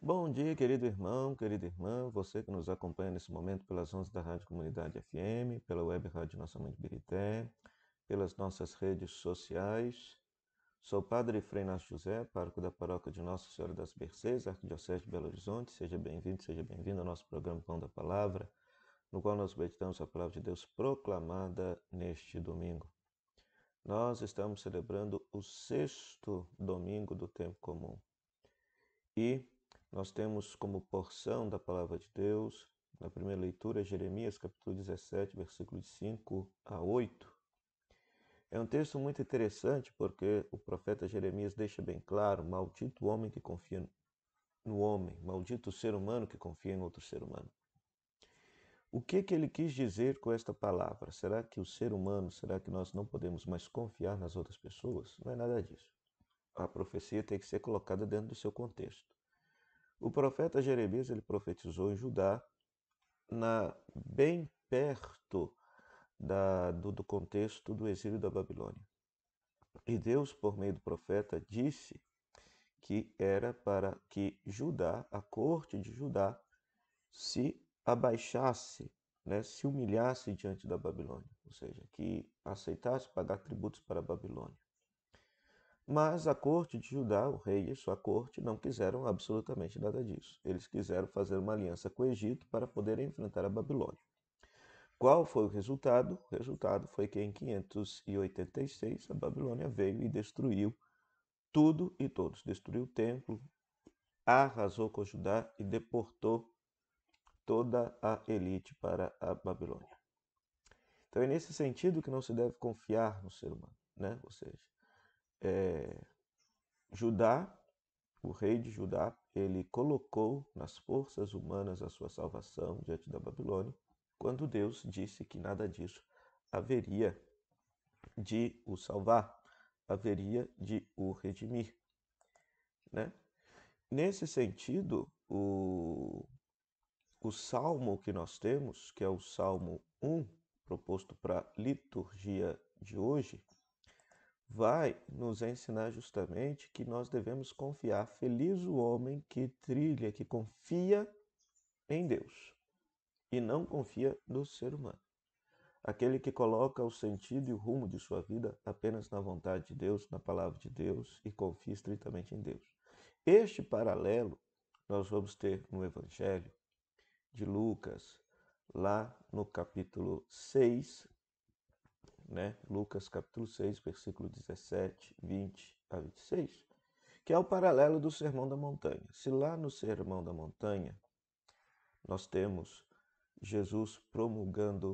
Bom dia, querido irmão, querida irmã, você que nos acompanha nesse momento pelas ondas da Rádio Comunidade FM, pela web Rádio Nossa Mãe de Birité, pelas nossas redes sociais. Sou o Padre Frei Inácio José, pároco da paróquia de Nossa Senhora das Mercês, Arquidiocese de Belo Horizonte. Seja bem-vindo ao nosso programa Pão da Palavra, no qual nós meditamos a Palavra de Deus proclamada neste domingo. Nós estamos celebrando o sexto domingo do tempo comum. E nós temos como porção da Palavra de Deus, na primeira leitura, Jeremias capítulo 17, versículos de 5 a 8. É um texto muito interessante porque o profeta Jeremias deixa bem claro: maldito o homem que confia no homem, maldito o ser humano que confia em outro ser humano. O que ele quis dizer com esta palavra? Será que o ser humano, será que nós não podemos mais confiar nas outras pessoas? Não é nada disso. A profecia tem que ser colocada dentro do seu contexto. O profeta Jeremias ele profetizou em Judá, bem perto do contexto do exílio da Babilônia. E Deus, por meio do profeta, disse que era para que Judá, a corte de Judá, se abaixasse, se humilhasse diante da Babilônia, ou seja, que aceitasse pagar tributos para a Babilônia. Mas a corte de Judá, o rei e sua corte, não quiseram absolutamente nada disso. Eles quiseram fazer uma aliança com o Egito para poder enfrentar a Babilônia. Qual foi o resultado? O resultado foi que em 586 a Babilônia veio e destruiu tudo e todos. Destruiu o templo, arrasou com Judá e deportou toda a elite para a Babilônia. Então é nesse sentido que não se deve confiar no ser humano, né? Ou seja, Judá, o rei de Judá, ele colocou nas forças humanas a sua salvação diante da Babilônia, quando Deus disse que nada disso haveria de o salvar, haveria de o redimir, né? Nesse sentido, o salmo que nós temos, que é o Salmo 1, proposto para a liturgia de hoje, vai nos ensinar justamente que nós devemos confiar. Feliz o homem que trilha, que confia em Deus e não confia no ser humano. Aquele que coloca o sentido e o rumo de sua vida apenas na vontade de Deus, na palavra de Deus e confia estritamente em Deus. Este paralelo nós vamos ter no Evangelho de Lucas, lá no capítulo 6, Lucas capítulo 6, versículo 17, 20 a 26, que é o paralelo do Sermão da Montanha. Se lá no Sermão da Montanha nós temos Jesus promulgando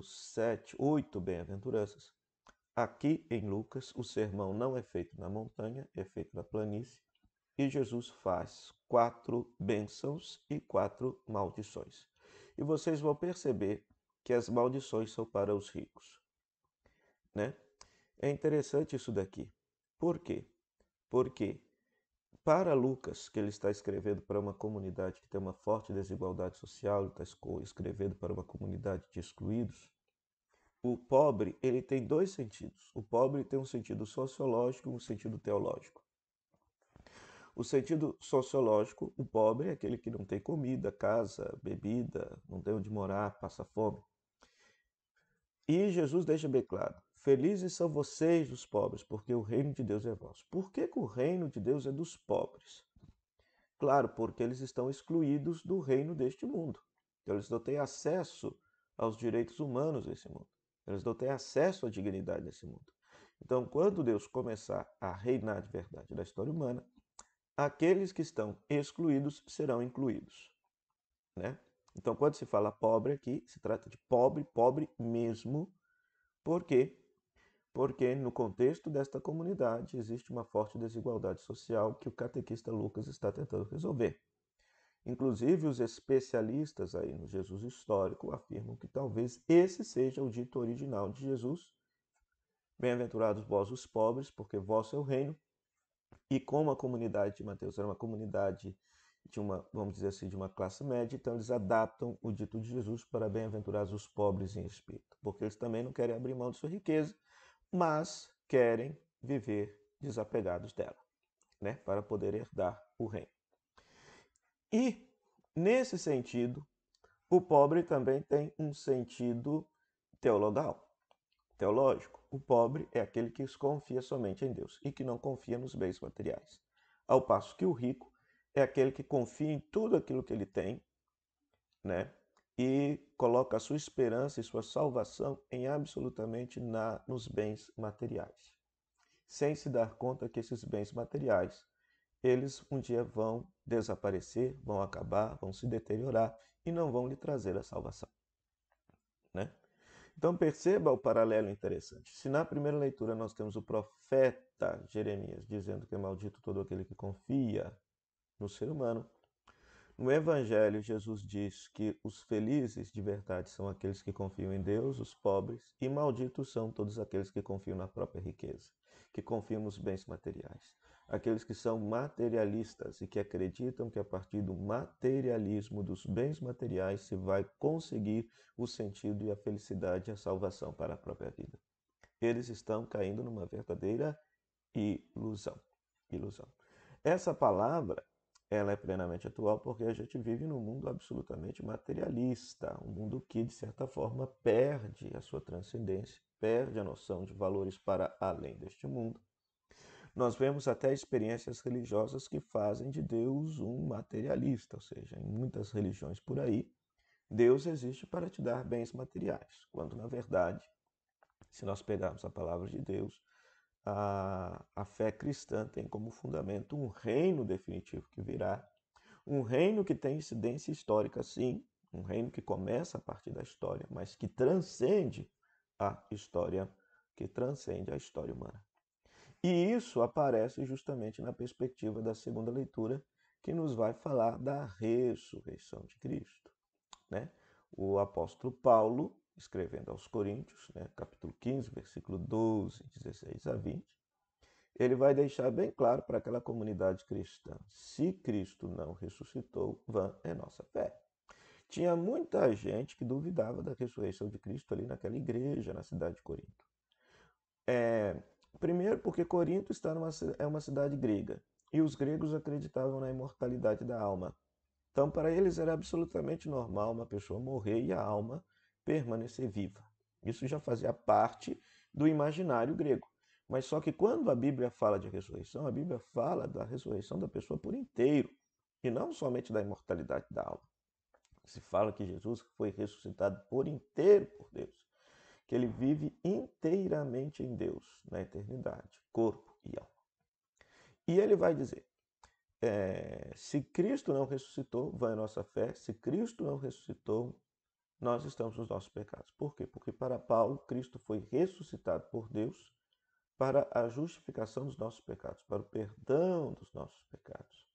8 bem-aventuranças, aqui em Lucas o sermão não é feito na montanha, é feito na planície, e Jesus faz 4 bênçãos e 4 maldições. E vocês vão perceber que as maldições são para os ricos, né? É interessante isso daqui. Por quê? Porque para Lucas, que ele está escrevendo para uma comunidade que tem uma forte desigualdade social, ele está escrevendo para uma comunidade de excluídos, o pobre ele tem dois sentidos. O pobre tem um sentido sociológico e um sentido teológico. O sentido sociológico, o pobre é aquele que não tem comida, casa, bebida, não tem onde morar, passa fome. E Jesus deixa bem claro: felizes são vocês, os pobres, porque o reino de Deus é vosso. Por que o reino de Deus é dos pobres? Claro, porque eles estão excluídos do reino deste mundo. Então, eles não têm acesso aos direitos humanos desse mundo. Eles não têm acesso à dignidade desse mundo. Então, quando Deus começar a reinar de verdade na história humana, aqueles que estão excluídos serão incluídos, né? Então, quando se fala pobre aqui, se trata de pobre, pobre mesmo. Por quê? Porque no contexto desta comunidade existe uma forte desigualdade social que o catequista Lucas está tentando resolver. Inclusive, os especialistas aí no Jesus histórico afirmam que talvez esse seja o dito original de Jesus: bem-aventurados vós os pobres, porque vosso é o reino. E como a comunidade de Mateus era uma comunidade de uma, vamos dizer assim, de uma classe média, então eles adaptam o dito de Jesus para bem-aventurados os pobres em espírito, porque eles também não querem abrir mão de sua riqueza, mas querem viver desapegados dela, para poder herdar o reino. E, nesse sentido, o pobre também tem um sentido teológico. O pobre é aquele que confia somente em Deus e que não confia nos bens materiais. Ao passo que o rico é aquele que confia em tudo aquilo que ele tem, né? E coloca a sua esperança e sua salvação em absolutamente nos bens materiais, sem se dar conta que esses bens materiais, eles um dia vão desaparecer, vão acabar, vão se deteriorar e não vão lhe trazer a salvação, né? Então perceba o paralelo interessante. Se na primeira leitura nós temos o profeta Jeremias dizendo que é maldito todo aquele que confia no ser humano, no Evangelho Jesus diz que os felizes de verdade são aqueles que confiam em Deus, os pobres, e malditos são todos aqueles que confiam na própria riqueza, que confiam nos bens materiais. Aqueles que são materialistas e que acreditam que a partir do materialismo dos bens materiais se vai conseguir o sentido e a felicidade e a salvação para a própria vida. Eles estão caindo numa verdadeira ilusão. Essa palavra, ela é plenamente atual porque a gente vive num mundo absolutamente materialista, um mundo que, de certa forma, perde a sua transcendência, perde a noção de valores para além deste mundo. Nós vemos até experiências religiosas que fazem de Deus um materialista, ou seja, em muitas religiões por aí, Deus existe para te dar bens materiais, quando, na verdade, se nós pegarmos a palavra de Deus, a fé cristã tem como fundamento um reino definitivo que virá, um reino que tem incidência histórica, sim, um reino que começa a partir da história, mas que transcende a história, humana. E isso aparece justamente na perspectiva da segunda leitura, que nos vai falar da ressurreição de Cristo, né? O apóstolo Paulo, escrevendo aos Coríntios, né, capítulo 15, versículo 12, 16 a 20, ele vai deixar bem claro para aquela comunidade cristã: se Cristo não ressuscitou, vã é nossa fé. Tinha muita gente que duvidava da ressurreição de Cristo ali naquela igreja, na cidade de Corinto. Primeiro porque Corinto é uma cidade grega, e os gregos acreditavam na imortalidade da alma. Então, para eles era absolutamente normal uma pessoa morrer e a alma permanecer viva. Isso já fazia parte do imaginário grego. Mas só que quando a Bíblia fala de ressurreição, a Bíblia fala da ressurreição da pessoa por inteiro, e não somente da imortalidade da alma. Se fala que Jesus foi ressuscitado por inteiro por Deus, que ele vive inteiramente em Deus, na eternidade, corpo e alma. E ele vai dizer: se Cristo não ressuscitou, vã é nossa fé. Se Cristo não ressuscitou, nós estamos nos nossos pecados. Por quê? Porque para Paulo, Cristo foi ressuscitado por Deus para a justificação dos nossos pecados, para o perdão dos nossos pecados.